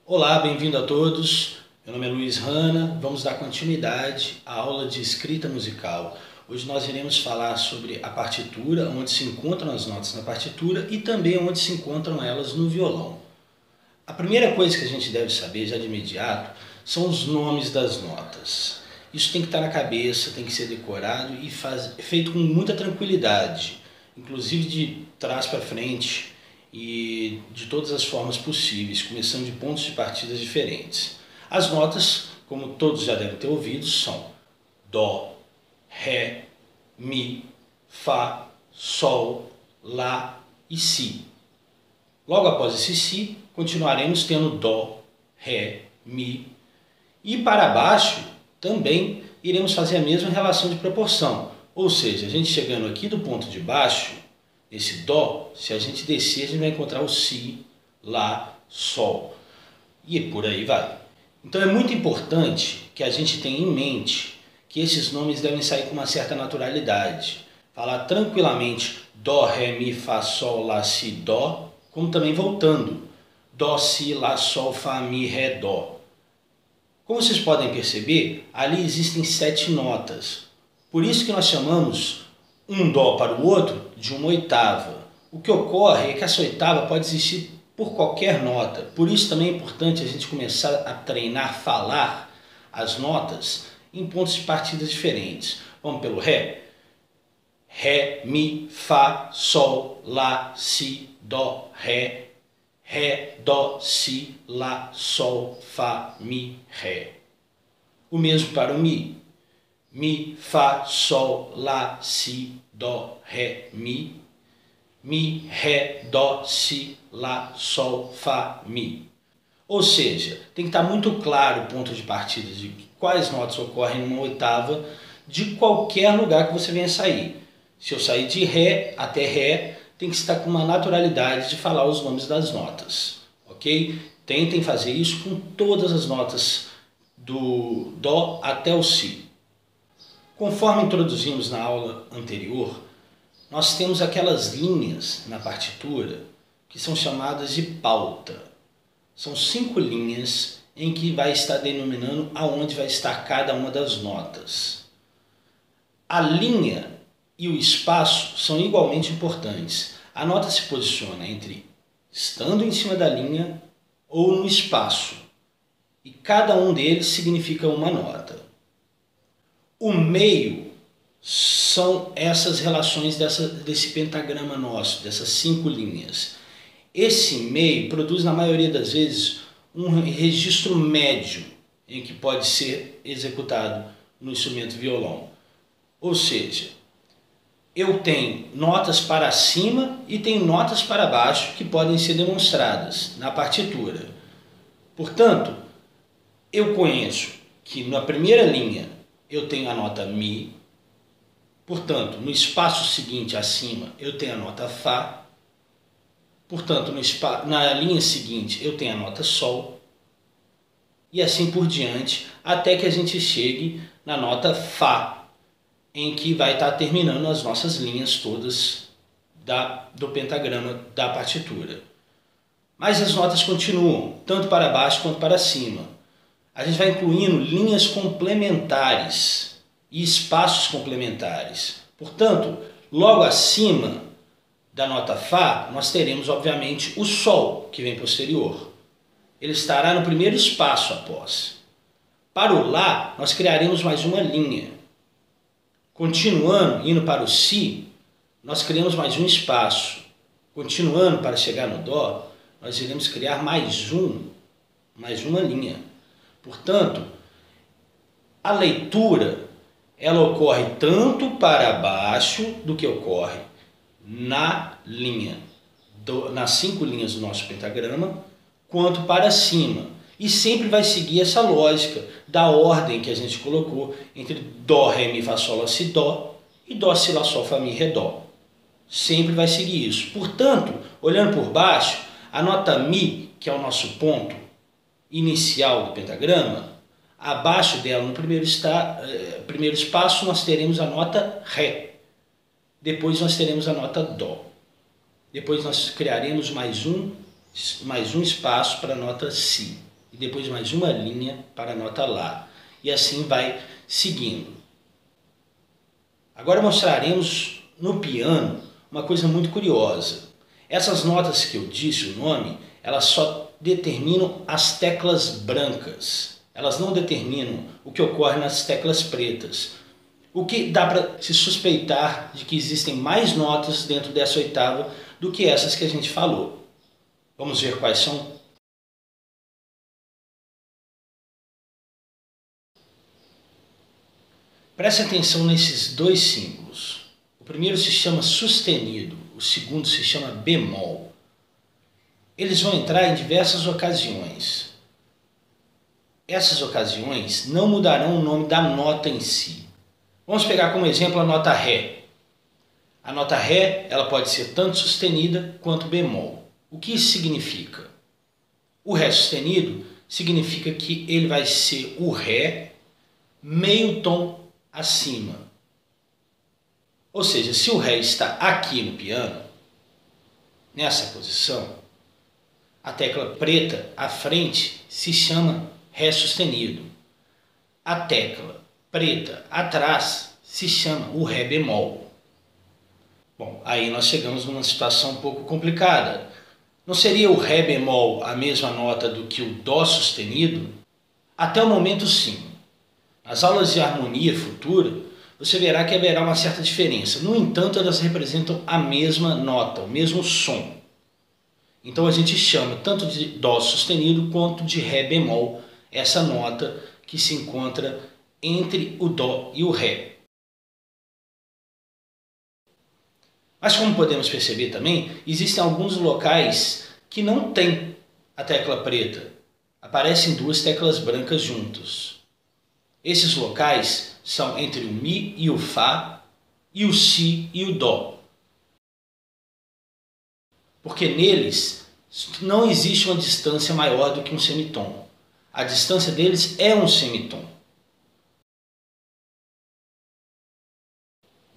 Olá, bem-vindo a todos. Meu nome é Luiz Hanna. Vamos dar continuidade à aula de escrita musical. Hoje nós iremos falar sobre a partitura, onde se encontram as notas na partitura e também onde se encontram elas no violão. A primeira coisa que a gente deve saber já de imediato são os nomes das notas. Isso tem que estar na cabeça, tem que ser decorado e feito com muita tranquilidade, inclusive de trás para frente, e de todas as formas possíveis, começando de pontos de partida diferentes. As notas, como todos já devem ter ouvido, são Dó, Ré, Mi, Fá, Sol, Lá e Si. Logo após esse Si, continuaremos tendo Dó, Ré, Mi, e para baixo também iremos fazer a mesma relação de proporção, ou seja, a gente chegando aqui do ponto de baixo, esse Dó, se a gente descer, a gente vai encontrar o Si, Lá, Sol. E por aí vai. Então é muito importante que a gente tenha em mente que esses nomes devem sair com uma certa naturalidade. Falar tranquilamente Dó, Ré, Mi, Fá, Sol, Lá, Si, Dó, como também voltando. Dó, Si, Lá, Sol, Fá, Mi, Ré, Dó. Como vocês podem perceber, ali existem 7 notas. Por isso que nós chamamos um Dó para o outro de uma oitava. O que ocorre é que essa oitava pode existir por qualquer nota. Por isso também é importante a gente começar a treinar, falar as notas em pontos de partida diferentes. Vamos pelo Ré. Ré, Mi, Fá, Sol, Lá, Si, Dó, Ré. Ré, Dó, Si, Lá, Sol, Fá, Mi, Ré. O mesmo para o Mi. Mi, Fá, Sol, Lá, Si, Dó, Ré, Mi. Mi, Ré, Dó, Si, Lá, Sol, Fá, Mi. Ou seja, tem que estar muito claro o ponto de partida de quais notas ocorrem numa oitava de qualquer lugar que você venha sair. Se eu sair de Ré até Ré, tem que estar com uma naturalidade de falar os nomes das notas, ok? Tentem fazer isso com todas as notas do Dó até o Si. Conforme introduzimos na aula anterior, nós temos aquelas linhas na partitura que são chamadas de pauta. São 5 linhas em que vai estar denominando aonde vai estar cada uma das notas. A linha e o espaço são igualmente importantes. A nota se posiciona entre estando em cima da linha ou no espaço, e cada um deles significa uma nota. O meio são essas relações desse pentagrama nosso, dessas 5 linhas. Esse meio produz, na maioria das vezes, um registro médio em que pode ser executado no instrumento violão. Ou seja, eu tenho notas para cima e tenho notas para baixo que podem ser demonstradas na partitura. Portanto, eu conheço que na primeira linha eu tenho a nota Mi, portanto, no espaço seguinte acima eu tenho a nota Fá, portanto, na linha seguinte eu tenho a nota Sol, e assim por diante, até que a gente chegue na nota Fá, em que vai estar terminando as nossas linhas todas do pentagrama da partitura. Mas as notas continuam, tanto para baixo quanto para cima. A gente vai incluindo linhas complementares e espaços complementares. Portanto, logo acima da nota Fá, nós teremos, obviamente, o Sol, que vem posterior. Ele estará no primeiro espaço após. Para o Lá, nós criaremos mais uma linha. Continuando, indo para o Si, nós criamos mais um espaço. Continuando para chegar no Dó, nós iremos criar mais uma linha. Portanto, a leitura ela ocorre tanto para baixo do que ocorre na linha, nas 5 linhas do nosso pentagrama, quanto para cima. E sempre vai seguir essa lógica da ordem que a gente colocou entre Dó, Ré, Mi, Fá, Sol, Lá, Si, Dó e Dó, Si, Lá, Sol, Fá, Mi, Ré, Dó. sempre vai seguir isso. Portanto, olhando por baixo, a nota Mi, que é o nosso ponto inicial do pentagrama, abaixo dela, no primeiro espaço, nós teremos a nota Ré. Depois nós teremos a nota Dó. Depois nós criaremos mais um espaço para a nota Si. E depois mais uma linha para a nota Lá. E assim vai seguindo. Agora mostraremos no piano uma coisa muito curiosa. Essas notas que eu disse o nome, elas só determinam as teclas brancas. Elas não determinam o que ocorre nas teclas pretas. O que dá para se suspeitar de que existem mais notas dentro dessa oitava do que essas que a gente falou. Vamos ver quais são? Preste atenção nesses dois símbolos. O primeiro se chama sustenido, o segundo se chama bemol. Eles vão entrar em diversas ocasiões. Essas ocasiões não mudarão o nome da nota em si. Vamos pegar como exemplo a nota Ré. A nota Ré ela pode ser tanto sustenida quanto bemol. O que isso significa? O Ré sustenido significa que ele vai ser o Ré meio tom acima. Ou seja, se o Ré está aqui no piano, nessa posição, a tecla preta à frente se chama Ré sustenido. A tecla preta atrás se chama o Ré bemol. Bom, aí nós chegamos numa situação um pouco complicada. Não seria o Ré bemol a mesma nota do que o Dó sustenido? Até o momento sim. Nas aulas de harmonia futura, você verá que haverá uma certa diferença. No entanto, elas representam a mesma nota, o mesmo som. Então a gente chama tanto de Dó sustenido quanto de Ré bemol, essa nota que se encontra entre o Dó e o Ré. Mas como podemos perceber também, existem alguns locais que não tem a tecla preta. Aparecem duas teclas brancas juntas. Esses locais são entre o Mi e o Fá, e o Si e o Dó. Porque neles não existe uma distância maior do que um semitom. A distância deles é um semitom.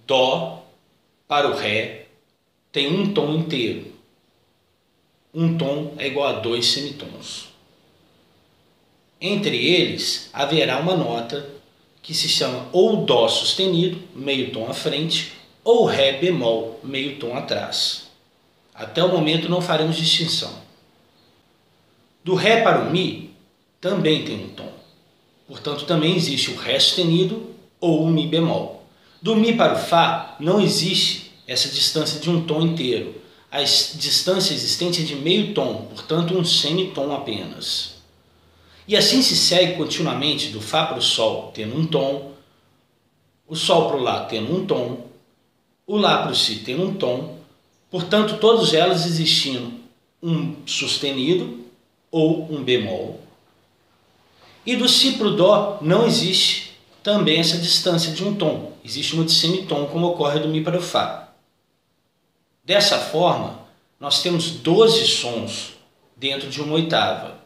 Dó para o Ré tem um tom inteiro. Um tom é igual a 2 semitons. Entre eles haverá uma nota que se chama ou Dó sustenido, meio tom à frente, ou Ré bemol, meio tom atrás. Até o momento não faremos distinção. Do Ré para o Mi também tem um tom. Portanto, também existe o Ré sustenido ou o Mi bemol. Do Mi para o Fá não existe essa distância de um tom inteiro. A distância existente é de meio tom, portanto um semitom apenas. E assim se segue continuamente do Fá para o Sol tendo um tom, o Sol para o Lá tendo um tom, o Lá para o Si tendo um tom, portanto todas elas existindo um sustenido ou um bemol. E do Si para o Dó não existe também essa distância de um tom, existe uma de semitom como ocorre do Mi para o Fá. Dessa forma, nós temos 12 sons dentro de uma oitava.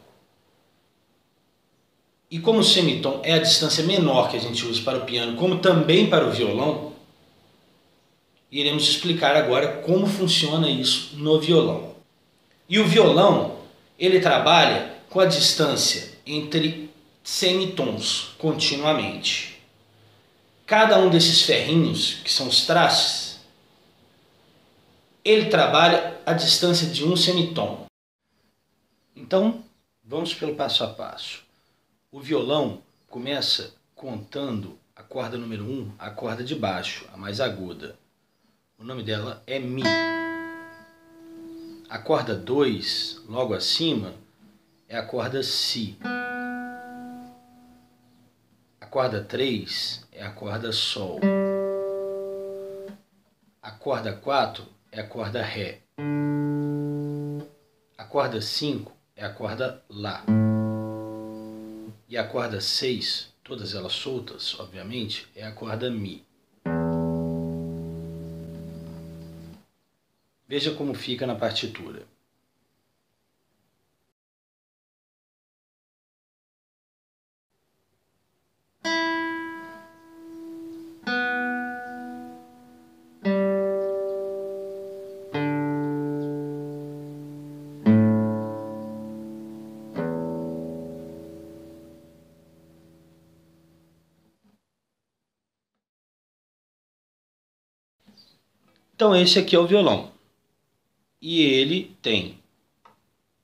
E como o semitom é a distância menor que a gente usa para o piano, como também para o violão, iremos explicar agora como funciona isso no violão. E o violão, ele trabalha com a distância entre semitons continuamente. Cada um desses ferrinhos, que são os trastes, ele trabalha a distância de um semitom. Então, vamos pelo passo a passo. O violão começa contando a corda número 1, a corda de baixo, a mais aguda. O nome dela é Mi. A corda 2, logo acima, é a corda Si. A corda 3 é a corda Sol. A corda 4 é a corda Ré. A corda 5 é a corda Lá. E a corda 6, todas elas soltas, obviamente, é a corda Mi. Veja como fica na partitura. Então esse aqui é o violão. E ele tem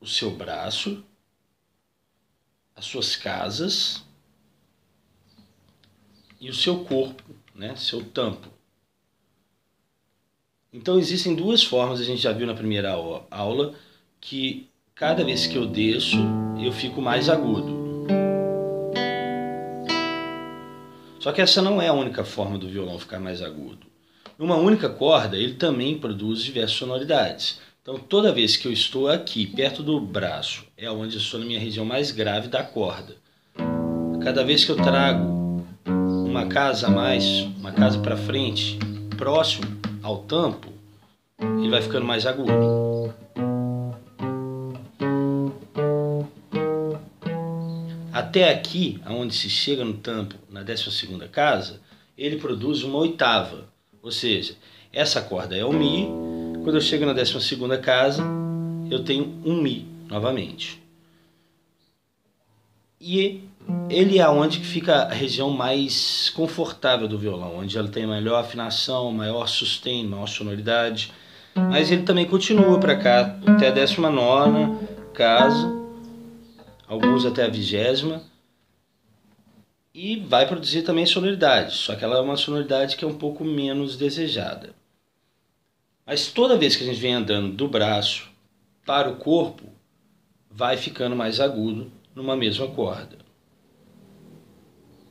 o seu braço, as suas casas e o seu corpo, né? Seu tampo. Então existem duas formas, a gente já viu na primeira aula, que cada vez que eu desço, eu fico mais agudo. Só que essa não é a única forma do violão ficar mais agudo. Numa única corda, ele também produz diversas sonoridades. Então, toda vez que eu estou aqui, perto do braço, é onde eu estou na minha região mais grave da corda. Cada vez que eu trago uma casa a mais, uma casa para frente, próximo ao tampo, ele vai ficando mais agudo. Até aqui, aonde se chega no tampo, na 12ª casa, ele produz uma oitava. Ou seja, essa corda é o Mi. Quando eu chego na 12ª casa, eu tenho um Mi novamente. E ele é onde fica a região mais confortável do violão, onde ela tem melhor afinação, maior sustain, maior sonoridade. Mas ele também continua para cá, até a 19ª casa, alguns até a 20ª. E vai produzir também sonoridade, só que ela é uma sonoridade que é um pouco menos desejada. Mas toda vez que a gente vem andando do braço para o corpo, vai ficando mais agudo numa mesma corda.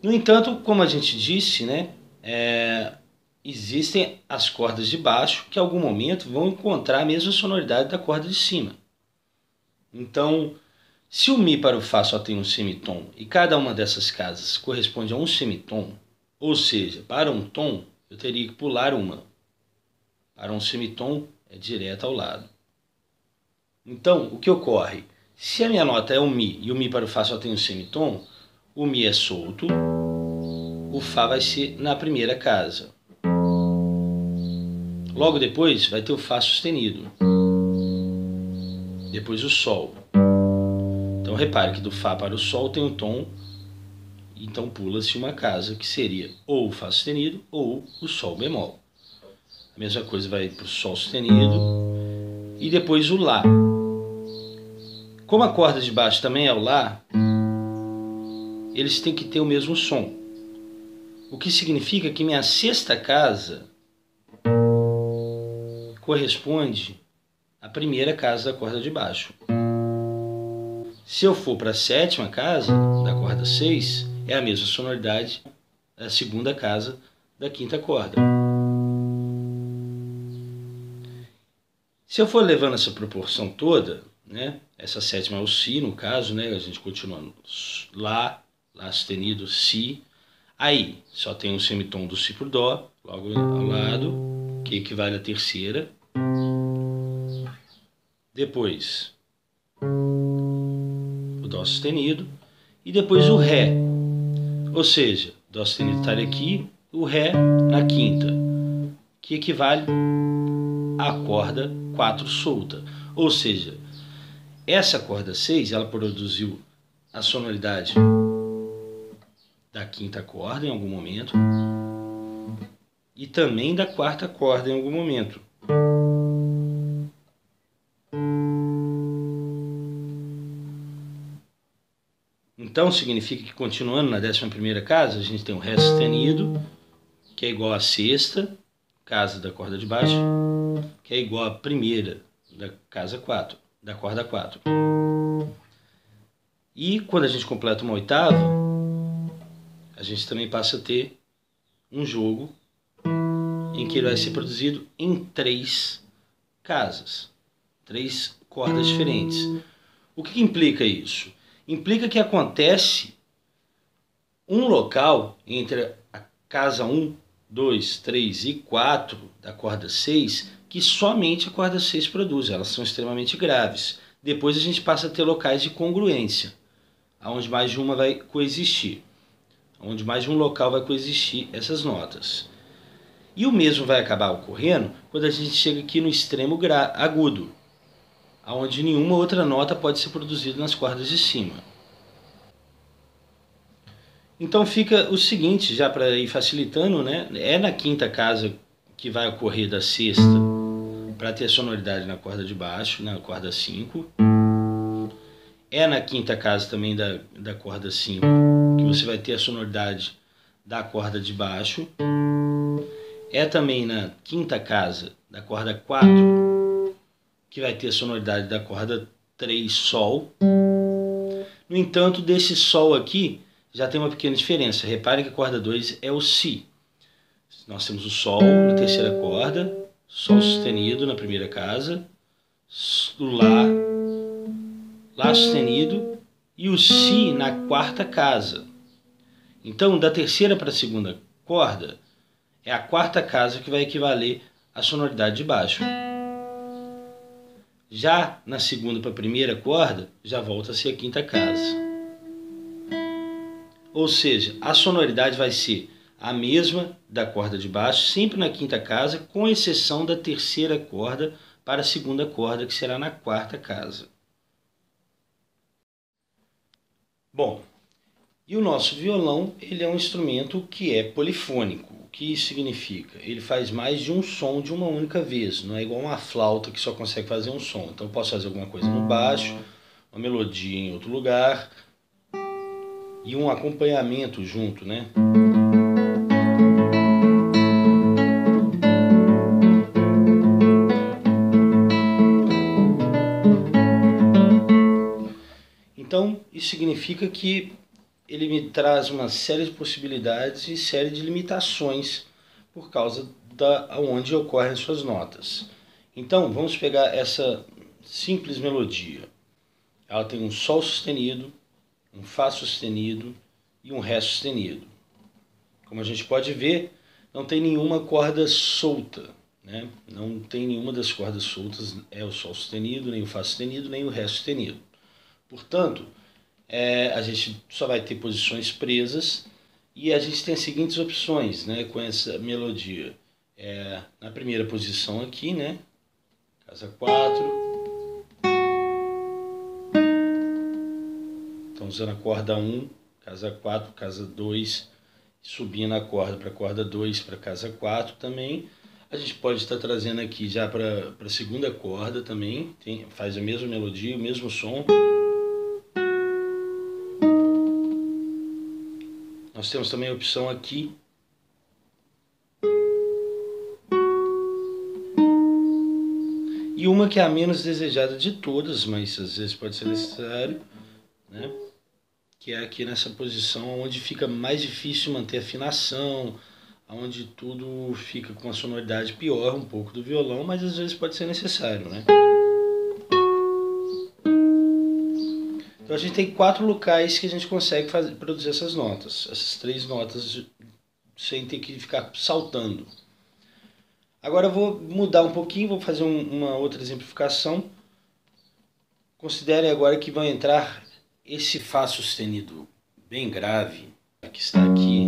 No entanto, como a gente disse, né, existem as cordas de baixo que em algum momento vão encontrar a mesma sonoridade da corda de cima. Então, se o Mi para o Fá só tem um semitom e cada uma dessas casas corresponde a um semitom, ou seja, para um tom eu teria que pular uma. Para um semitom é direto ao lado. Então, o que ocorre? Se a minha nota é o Mi e o Mi para o Fá só tem um semitom, o Mi é solto, o Fá vai ser na primeira casa. Logo depois vai ter o Fá sustenido. Depois o Sol. Então repare que do Fá para o Sol tem um tom, então pula-se uma casa que seria ou o Fá sustenido ou o Sol bemol. A mesma coisa vai para o Sol sustenido e depois o Lá. Como a corda de baixo também é o Lá, eles têm que ter o mesmo som. O que significa que minha sexta casa corresponde à primeira casa da corda de baixo. Se eu for para a 7ª casa da corda 6, é a mesma sonoridade da segunda casa da 5ª corda. Se eu for levando essa proporção toda, né, essa 7ª é o Si, no caso, né, a gente continuando Lá, Lá sustenido, Si. Aí só tem um semitom do Si por Dó, logo ao lado, que equivale à terceira. Depois o Dó sustenido e depois o Ré. Ou seja, Dó sustenido estaria aqui, o Ré na 5ª, que equivale à corda 4 solta. Ou seja, essa corda 6, ela produziu a sonoridade da 5ª corda em algum momento e também da 4ª corda em algum momento. Então significa que, continuando na 11ª casa, a gente tem o Ré sustenido, que é igual à sexta casa da corda de baixo, que é igual à primeira da casa 4, da corda 4. E quando a gente completa uma oitava, a gente também passa a ter um jogo em que ele vai ser produzido em 3 casas, 3 cordas diferentes. O que implica isso? Implica que acontece um local entre a casa 1, 2, 3 e 4 da corda 6 que somente a corda 6 produz, elas são extremamente graves. Depois a gente passa a ter locais de congruência, onde mais de uma vai coexistir, onde mais de um local vai coexistir essas notas. E o mesmo vai acabar ocorrendo quando a gente chega aqui no extremo agudo, onde nenhuma outra nota pode ser produzida nas cordas de cima. Então fica o seguinte, já para ir facilitando, né? É na quinta casa que vai ocorrer da sexta, para ter sonoridade na corda de baixo, na corda 5. É na quinta casa também da corda 5 que você vai ter a sonoridade da corda de baixo. É também na quinta casa da corda 4 que vai ter a sonoridade da corda 3 Sol. No entanto, desse Sol aqui já tem uma pequena diferença. Reparem que a corda 2 é o Si. Nós temos o Sol na terceira corda, Sol sustenido na primeira casa, o Lá sustenido e o Si na quarta casa. Então, da terceira para a segunda corda, é a quarta casa que vai equivaler à sonoridade de baixo. Já na segunda para a primeira corda, já volta a ser a quinta casa. Ou seja, a sonoridade vai ser a mesma da corda de baixo, sempre na quinta casa, com exceção da terceira corda para a segunda corda, que será na quarta casa. Bom, e o nosso violão, ele é um instrumento que é polifônico. O que isso significa? Ele faz mais de um som de uma única vez, não é igual uma flauta que só consegue fazer um som. Então eu posso fazer alguma coisa no baixo, uma melodia em outro lugar, e um acompanhamento junto, né? Então, isso significa que ele me traz uma série de possibilidades e série de limitações por causa da onde ocorrem as suas notas. Então, vamos pegar essa simples melodia. Ela tem um Sol sustenido, um Fá sustenido e um Ré sustenido. Como a gente pode ver, não tem nenhuma corda solta, né? Não tem nenhuma das cordas soltas, é o Sol sustenido, nem o Fá sustenido, nem o Ré sustenido. Portanto, a gente só vai ter posições presas e a gente tem as seguintes opções, né, com essa melodia. Na primeira posição aqui, né, casa 4. Então, usando a corda 1, casa 4, casa 2, subindo a corda para a corda 2, para casa 4 também. A gente pode estar trazendo aqui já para a segunda corda também, faz a mesma melodia, o mesmo som. Nós temos também a opção aqui. E uma que é a menos desejada de todas, mas às vezes pode ser necessário, né? Que é aqui nessa posição onde fica mais difícil manter a afinação, onde tudo fica com uma sonoridade pior um pouco do violão, mas às vezes pode ser necessário, né? Então a gente tem 4 locais que a gente consegue produzir essas notas, essas 3 notas sem ter que ficar saltando. Agora eu vou mudar um pouquinho, vou fazer uma outra exemplificação. Considere agora que vai entrar esse Fá sustenido bem grave, que está aqui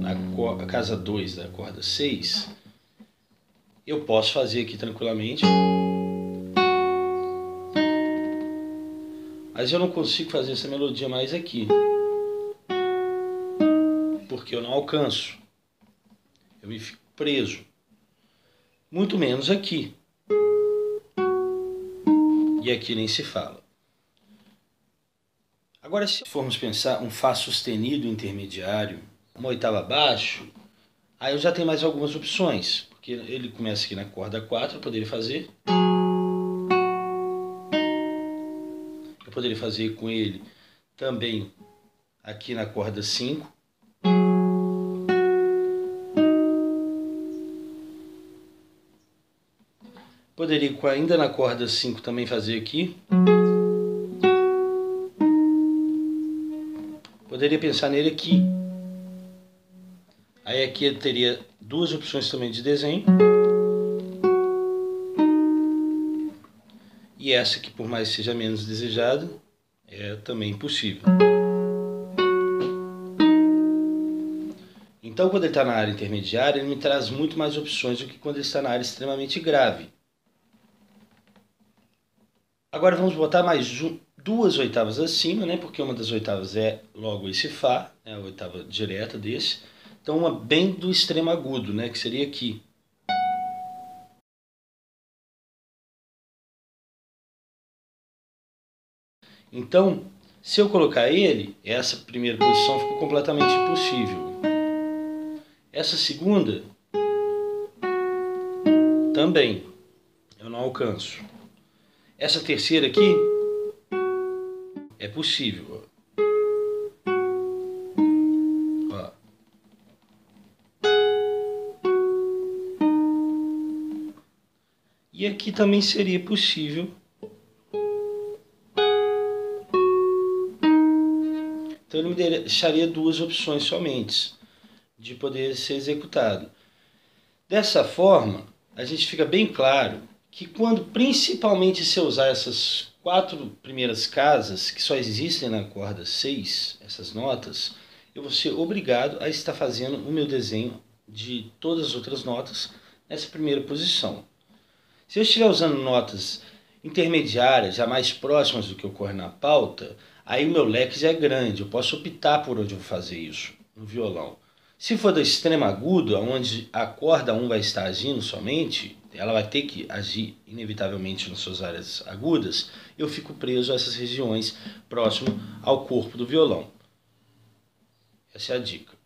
na casa 2 da corda 6. Eu posso fazer aqui tranquilamente, mas eu não consigo fazer essa melodia mais aqui, porque eu não alcanço, eu me fico preso, muito menos aqui, e aqui nem se fala. Agora, se formos pensar um Fá sustenido intermediário, uma oitava abaixo, aí eu já tenho mais algumas opções, porque ele começa aqui na corda 4, eu poderia fazer. Eu poderia fazer com ele também aqui na corda 5. Poderia ainda na corda 5 também fazer aqui. Poderia pensar nele aqui. Aí aqui eu teria 2 opções também de desenho. e essa que por mais seja menos desejada, é também possível. Então, quando ele está na área intermediária, ele me traz muito mais opções do que quando ele está na área extremamente grave. Agora vamos botar mais duas oitavas acima, né? Porque uma das oitavas é logo esse Fá, né? A oitava direta desse. Então, uma bem do extremo agudo, né? Que seria aqui. Então, se eu colocar ele, essa primeira posição ficou completamente impossível. Essa segunda, também, eu não alcanço. Essa terceira aqui, é possível. Ó. E aqui também seria possível. Então ele me deixaria duas opções somente de poder ser executado. Dessa forma, a gente fica bem claro que quando principalmente se eu usar essas 4 primeiras casas, que só existem na corda 6, essas notas, eu vou ser obrigado a estar fazendo o meu desenho de todas as outras notas nessa primeira posição. Se eu estiver usando notas intermediárias, já mais próximas do que ocorre na pauta, aí o meu leque já é grande, eu posso optar por onde eu vou fazer isso, no violão. Se for do extremo agudo, onde a corda 1 vai estar agindo somente, ela vai ter que agir inevitavelmente nas suas áreas agudas, eu fico preso a essas regiões próximo ao corpo do violão. Essa é a dica.